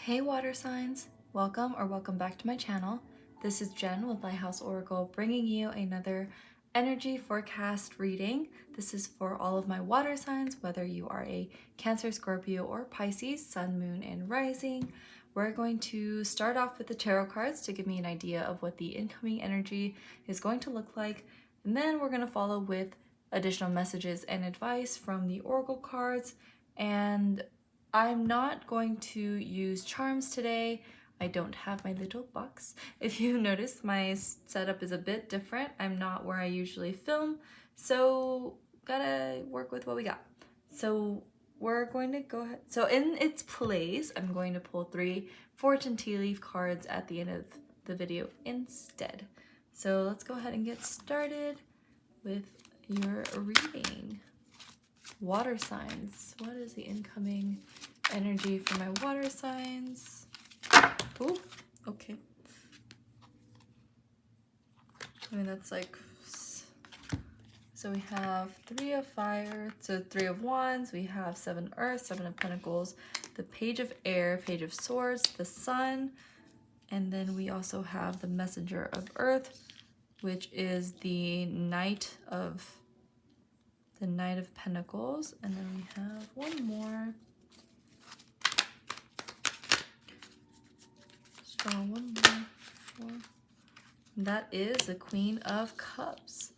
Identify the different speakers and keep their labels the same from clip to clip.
Speaker 1: Hey water signs, welcome back to my channel. This is Jen with Lighthouse Oracle bringing you another energy forecast reading. This is for all of my water signs, whether you are a Cancer, Scorpio, or Pisces, Sun, Moon, and Rising. We're going to start off with the tarot cards to give me an idea of what the incoming energy is going to look like, and then we're going to follow with additional messages and advice from the oracle cards. And I'm not going to use charms today. I don't have my little box. If you notice, my setup is a bit different. I'm not where I usually film, so gotta work with what we got. So we're going to go ahead. So in its place, I'm going to pull 3 fortune tea leaf cards at the end of the video instead. So let's go ahead and get started with your reading. Water signs. What is the incoming energy for my water signs? Oh, okay. I mean, that's like, so we have 3 of fire, so 3 of wands, we have 7 earth, 7 of pentacles, the page of air, page of swords, the sun, and then we also have the messenger of earth, which is the knight of pentacles, and then we have one more. One more. That is the Queen of Cups.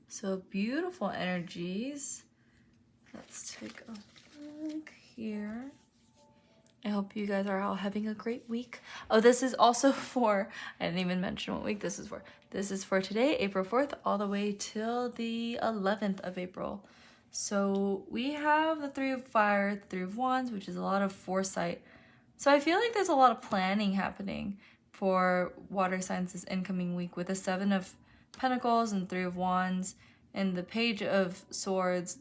Speaker 1: So beautiful energies. Let's take a look here. I hope you guys are all having a great week. Oh, this is also for, I didn't even mention what week this is for. This is for today, April 4th, all the way till the 11th of April. So we have the 3 of fire, the 3 of wands, which is a lot of foresight. So I feel like there's a lot of planning happening for water signs this incoming week with the 7 of pentacles and 3 of wands and the page of swords.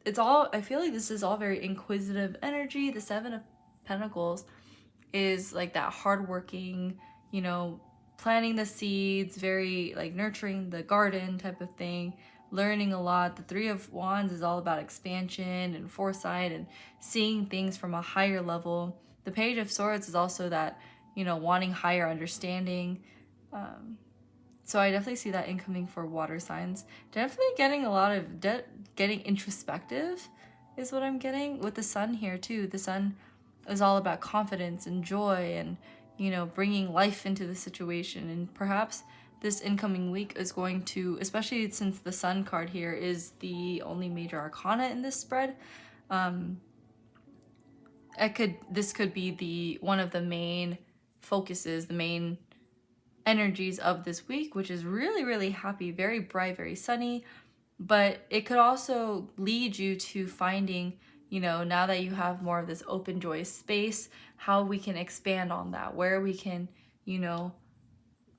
Speaker 1: It's all, I feel like this is all very inquisitive energy. The 7 of pentacles is like that hardworking, you know, planting the seeds, very like nurturing the garden type of thing, learning a lot. The 3 of wands is all about expansion and foresight and seeing things from a higher level. The page of swords is also that, you know, wanting higher understanding. So I definitely see that incoming for water signs. Definitely getting a lot of getting introspective is what I'm getting with the sun here too. The sun is all about confidence and joy and, you know, bringing life into the situation. And perhaps this incoming week is going to, especially since the sun card here is the only major arcana in this spread, this could be the one of the main focuses, the main energies of this week, which is really, really happy, very bright, very sunny. But it could also lead you to finding, you know, now that you have more of this open, joyous space, how we can expand on that, where we can, you know,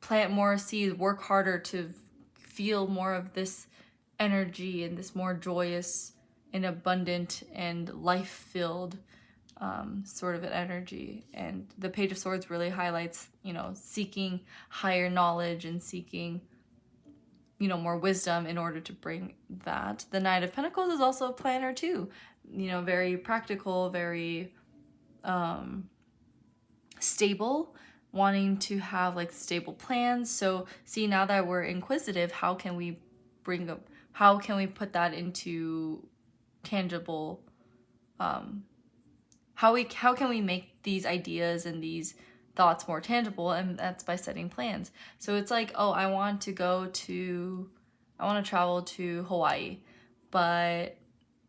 Speaker 1: plant more seeds, work harder to feel more of this energy and this more joyous and abundant and life-filled sort of an energy. And the page of swords really highlights, you know, seeking higher knowledge and seeking, you know, more wisdom in order to bring that. The Knight of Pentacles is also a planner too, you know, very practical, very stable, wanting to have like stable plans. So see, now that we're inquisitive, how can we put that into tangible, how can we make these ideas and these thoughts more tangible? And that's by setting plans. So it's like, oh, I want to travel to Hawaii, but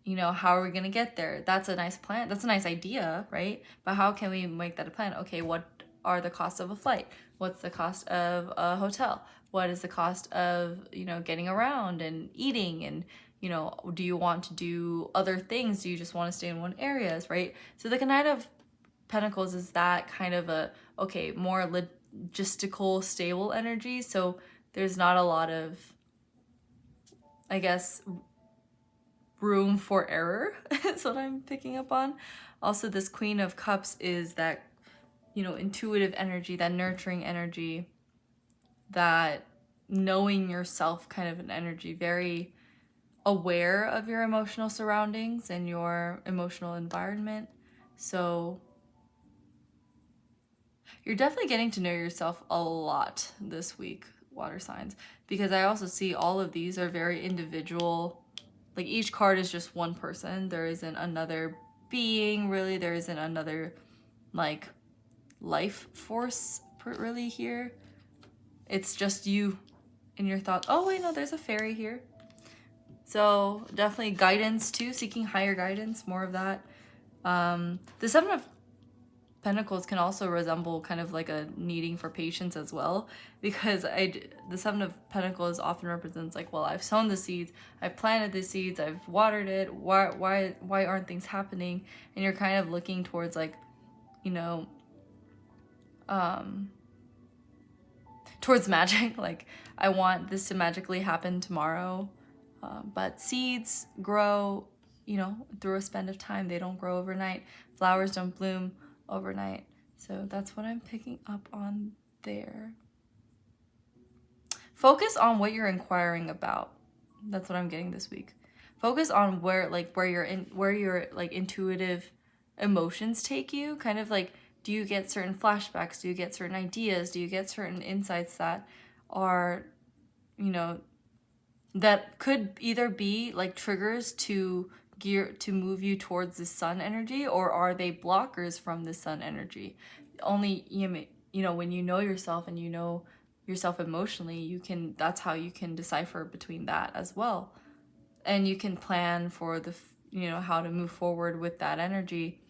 Speaker 1: you know, how are we going to get there? That's a nice plan. That's a nice idea, right? But how can we make that a plan? Okay, what are the costs of a flight? What's the cost of a hotel? What is the cost of, you know, getting around and eating? And, you know, do you want to do other things? Do you just want to stay in one areas, right? So the Knight of Pentacles is that kind of a, okay, more logistical, stable energy. So there's not a lot of, I guess, room for error is what I'm picking up on. Also, this Queen of Cups is that, you know, intuitive energy, that nurturing energy, that knowing yourself kind of an energy, very aware of your emotional surroundings and your emotional environment. So You're definitely getting to know yourself a lot this week, water signs, because I also see all of these are very individual. Like each card is just one person. There isn't another being really. There isn't another like life force really here. It's just you and your thoughts. Oh wait, no, there's a fairy here. So definitely guidance too, seeking higher guidance, more of that. The Seven of Pentacles can also resemble kind of like a needing for patience as well, because the Seven of Pentacles often represents like, well, I've sown the seeds, I've planted the seeds, I've watered it. Why aren't things happening? And you're kind of looking towards like, you know, towards magic. Like I want this to magically happen tomorrow, but seeds grow, you know, through a span of time. They don't grow overnight. Flowers don't bloom overnight. So that's what I'm picking up on there. Focus on what you're inquiring about. That's what I'm getting this week. Focus on where your like intuitive emotions take you. Kind of like, do you get certain flashbacks? Do you get certain ideas? Do you get certain insights that are, you know, that could either be like triggers to move you towards the sun energy, or are they blockers from the sun energy? Only you know, when you know yourself and you know yourself emotionally, that's how you can decipher between that as well. And you can plan for you know, how to move forward with that energy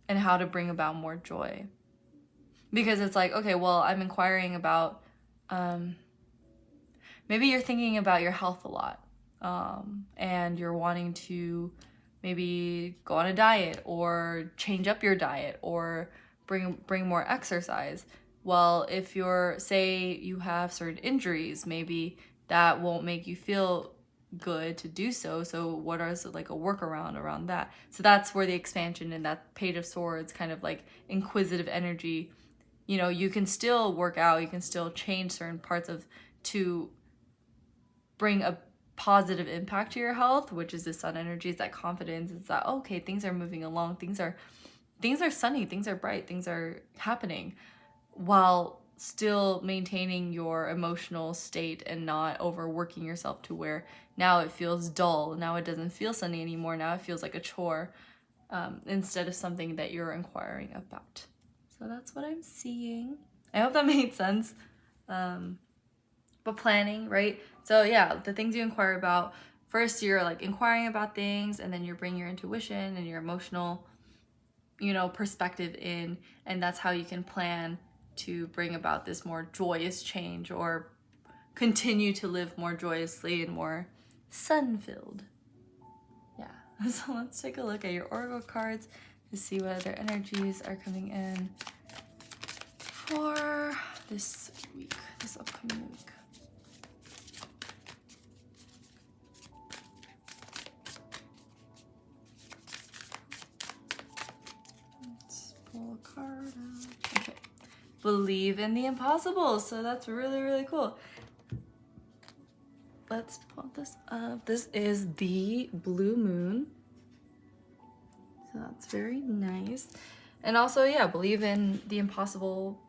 Speaker 1: and how to bring about more joy. Because it's like, okay, well, I'm inquiring about, maybe you're thinking about your health a lot, and you're wanting to maybe go on a diet or change up your diet or bring more exercise. Well, if say you have certain injuries, maybe that won't make you feel good to do so. So what is like a workaround around that? So that's where the expansion in that Page of Swords, kind of like inquisitive energy, you know, you can still work out, you can still change certain parts to bring a positive impact to your health, which is the sun energy. It's that confidence. It's that, okay, things are moving along, things are sunny, things are bright, things are happening, while still maintaining your emotional state and not overworking yourself to where now it feels dull, now it doesn't feel sunny anymore, now it feels like a chore, instead of something that you're inquiring about. So that's what I'm seeing. I hope that made sense. But planning, right? So yeah, the things you inquire about, first you're like inquiring about things, and then you're bringing your intuition and your emotional, you know, perspective in, and that's how you can plan to bring about this more joyous change, or continue to live more joyously and more sun-filled. Yeah, so let's take a look at your oracle cards to see what other energies are coming in for this week, this upcoming week. Let's pull a card out. Okay. Believe in the impossible. So that's really, really cool. Let's pull this up. This is the blue moon. So that's very nice. And also, yeah, believe in the impossible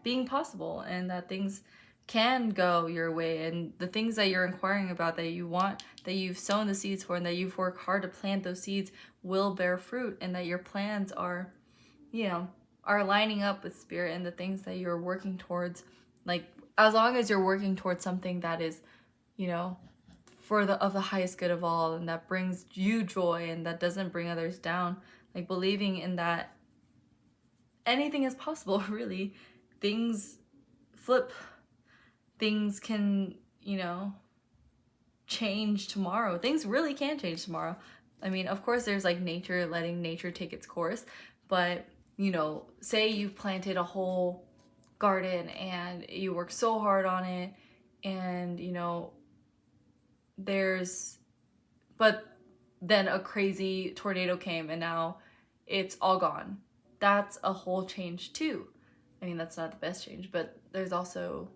Speaker 1: being possible, and that things can go your way, and the things that you're inquiring about, that you want, that you've sown the seeds for, and that you've worked hard to plant those seeds, will bear fruit, and that your plans are, you know, are lining up with spirit and the things that you're working towards. Like, as long as you're working towards something that is, you know, of the highest good of all, and that brings you joy and that doesn't bring others down, like believing in that anything is possible, really. Things flip, things can, you know, change tomorrow. Things really can change tomorrow. I mean, of course there's like nature, letting nature take its course, but you know, say you planted a whole garden and you work so hard on it, and you know, but then a crazy tornado came and now it's all gone. That's a whole change too. I mean, that's not the best change, but there's also,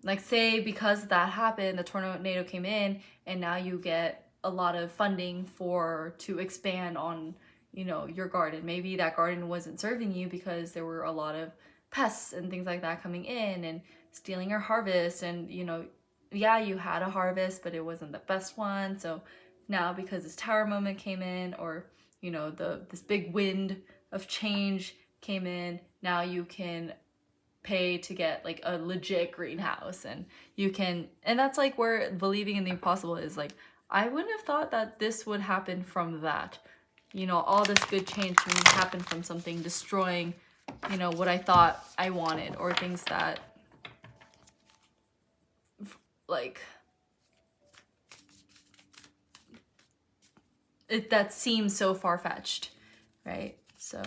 Speaker 1: like, say because that happened, the tornado came in and now you get a lot of funding to expand on, you know, your garden. Maybe that garden wasn't serving you because there were a lot of pests and things like that coming in and stealing your harvest. And, you know, yeah, you had a harvest, but it wasn't the best one. So now because this tower moment came in, or, you know, this big wind of change came in, now you can pay to get like a legit greenhouse, and you can, and that's like where believing in the impossible is. Like, I wouldn't have thought that this would happen from that. You know, all this good change can happen from something destroying, you know, what I thought I wanted, or things that like that seems so far-fetched, right? So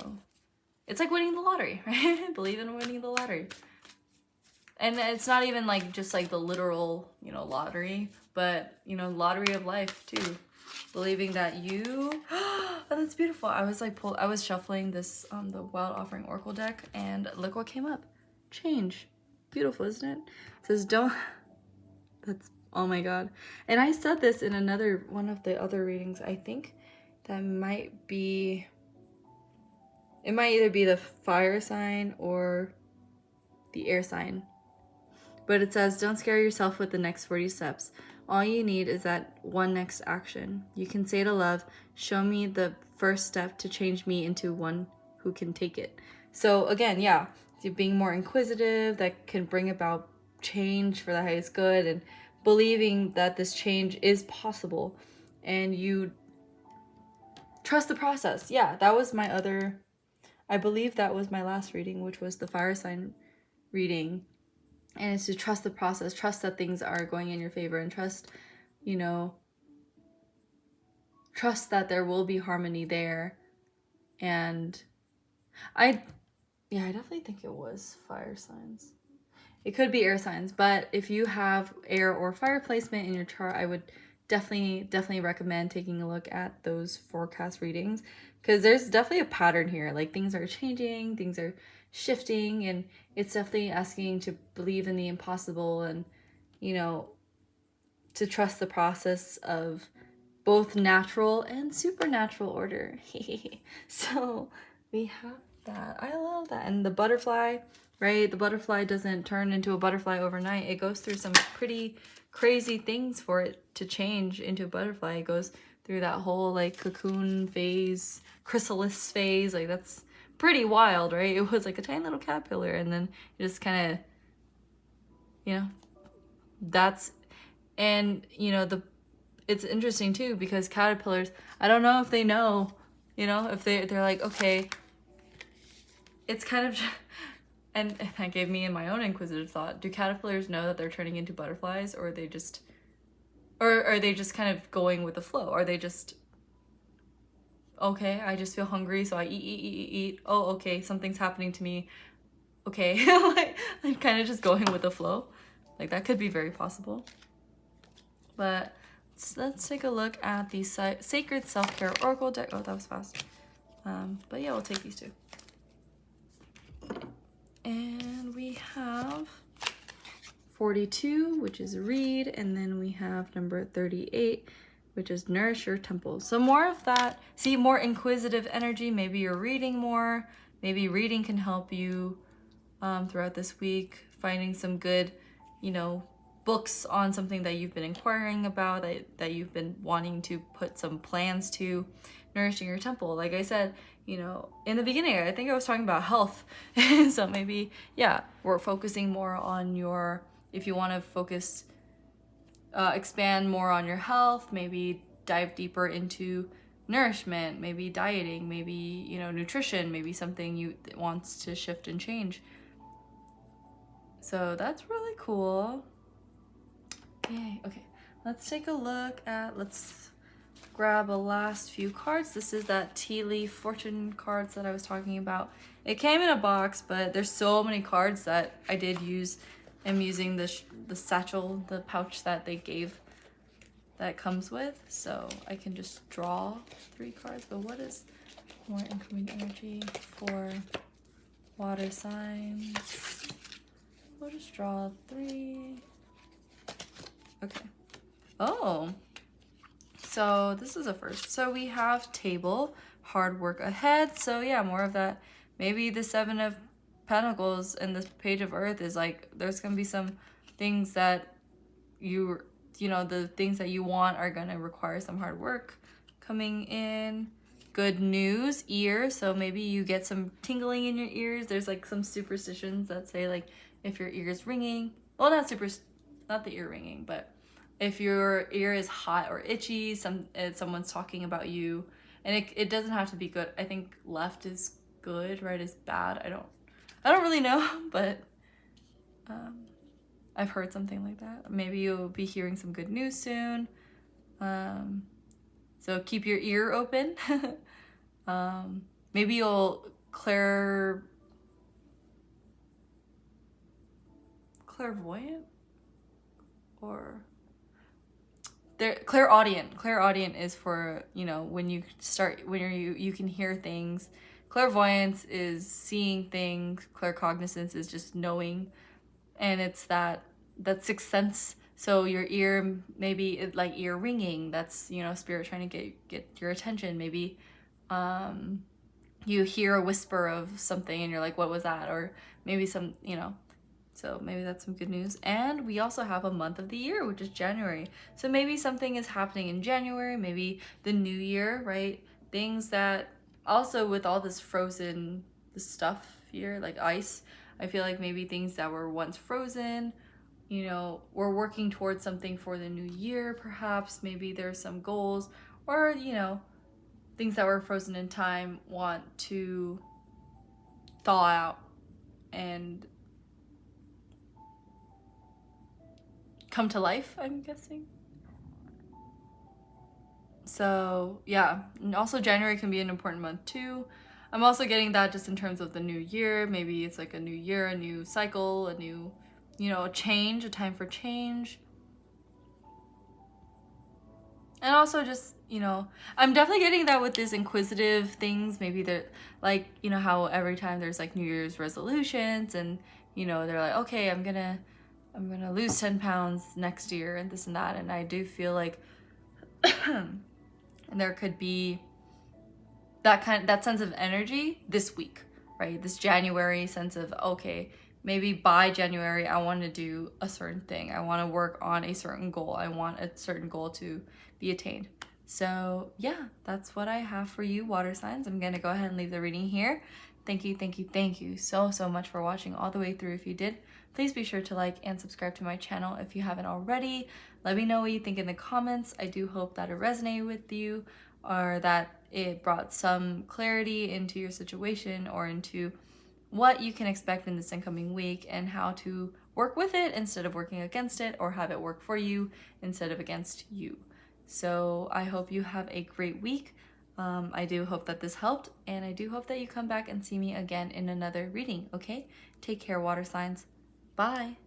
Speaker 1: it's like winning the lottery, right? Believe in winning the lottery. And it's not even like just like the literal, you know, lottery, but, you know, lottery of life too. Believing that you, oh, that's beautiful. I was like, I was shuffling this, the Wild Offering Oracle deck, and look what came up. Change. Beautiful, isn't it? It says, don't, that's, oh my God. And I said this in another, one of the other readings. I think that might be, it might either be the fire sign or the air sign. But it says, don't scare yourself with the next 40 steps. All you need is that one next action. You can say to love, show me the first step to change me into one who can take it. So again, yeah, being more inquisitive, that can bring about change for the highest good, and believing that this change is possible, and you trust the process. Yeah, that was my other, I believe that was my last reading, which was the fire sign reading. And it's to trust the process, trust that things are going in your favor, and trust, you know, trust that there will be harmony there. And I definitely think it was fire signs. It could be air signs, but if you have air or fire placement in your chart, I would definitely recommend taking a look at those forecast readings, because there's definitely a pattern here. Like, things are changing, things are shifting, and it's definitely asking to believe in the impossible, and, you know, to trust the process of both natural and supernatural order. So we have that. I love that. And the butterfly, right? The butterfly doesn't turn into a butterfly overnight. It goes through some pretty crazy things for it to change into a butterfly. It goes through that whole like cocoon phase, chrysalis phase. Like, that's pretty wild, right? It was like a tiny little caterpillar, and then it just kind of, you know, that's, and, you know, it's interesting too, because caterpillars, I don't know if they know, you know, if they're like, okay, it's kind of, and that gave me in my own inquisitive thought, do caterpillars know that they're turning into butterflies, or are they just, or are they just kind of going with the flow? Are they just, okay, I just feel hungry, so I eat. Oh, okay, something's happening to me. Okay, like kind of just going with the flow. Like, that could be very possible. But let's take a look at the Sacred Self-Care Oracle deck. Oh, that was fast. But yeah, we'll take these two. And we have 42, which is read, and then we have number 38, which is nourish your temple. So more of that, see, more inquisitive energy. Maybe you're reading more. Maybe reading can help you throughout this week, finding some good, you know, books on something that you've been inquiring about, that you've been wanting to put some plans to. Nourishing your temple, like I said, you know, in the beginning, I think I was talking about health. So maybe, yeah, we're focusing more on your, if you want to focus, expand more on your health, maybe dive deeper into nourishment, maybe dieting, maybe, you know, nutrition, maybe something you wants to shift and change. So that's really cool. Yay. Okay, let's take a look at, let's grab a last few cards. This is that tea leaf fortune cards that I was talking about. It came in a box, but there's so many cards that I did use. I'm using the satchel, the pouch that they gave, that comes with, so I can just draw 3 cards. But what is more incoming energy for water signs? We'll just draw 3. Okay. Oh, so this is a first. So we have table, hard work ahead. So yeah, more of that. Maybe the Seven of Pentacles and this Page of Earth is like, there's gonna be some things that you know, the things that you want are gonna require some hard work coming in. Good news, ear. So maybe you get some tingling in your ears. There's like some superstitions that say like if your ear is ringing, well, not the ear ringing, but if your ear is hot or itchy, someone's talking about you, and it doesn't have to be good. I think left is good, right is bad. I don't really know, but I've heard something like that. Maybe you'll be hearing some good news soon. So keep your ear open. Maybe you'll clairvoyant or clairaudient. Clairaudient is for, you know, when you can hear things. Clairvoyance is seeing things. Claircognizance is just knowing, and it's that sixth sense. So your ear, maybe like ear ringing, that's, you know, spirit trying to get your attention. Maybe you hear a whisper of something and you're like, what was that? Or maybe some, you know, so maybe that's some good news. And we also have a month of the year, which is January. So maybe something is happening in January, maybe the new year, right? Things that also with all this frozen stuff here, like ice, I feel like maybe things that were once frozen, you know, we're working towards something for the new year, perhaps. Maybe there's some goals, or, you know, things that were frozen in time want to thaw out and come to life, I'm guessing. So yeah, and also January can be an important month too. I'm also getting that just in terms of the new year. Maybe it's like a new year, a new cycle, a new, you know, a change, a time for change. And also just, you know, I'm definitely getting that with these inquisitive things. Maybe they're like, you know, how every time there's like New Year's resolutions and, you know, they're like, okay, I'm gonna lose 10 pounds next year and this and that. And I do feel like and there could be that sense of energy this week, right? This January sense of, okay, maybe by January I want to do a certain thing. I want to work on a certain goal. I want a certain goal to be attained. So yeah, that's what I have for you, water signs. I'm gonna go ahead and leave the reading here. Thank you so much for watching all the way through. If you did, please be sure to like and subscribe to my channel if you haven't already. Let me know what you think in the comments. I do hope that it resonated with you, or that it brought some clarity into your situation or into what you can expect in this incoming week and how to work with it instead of working against it, or have it work for you instead of against you. So I hope you have a great week. I do hope that this helped, and I do hope that you come back and see me again in another reading, okay? Take care, water signs. Bye.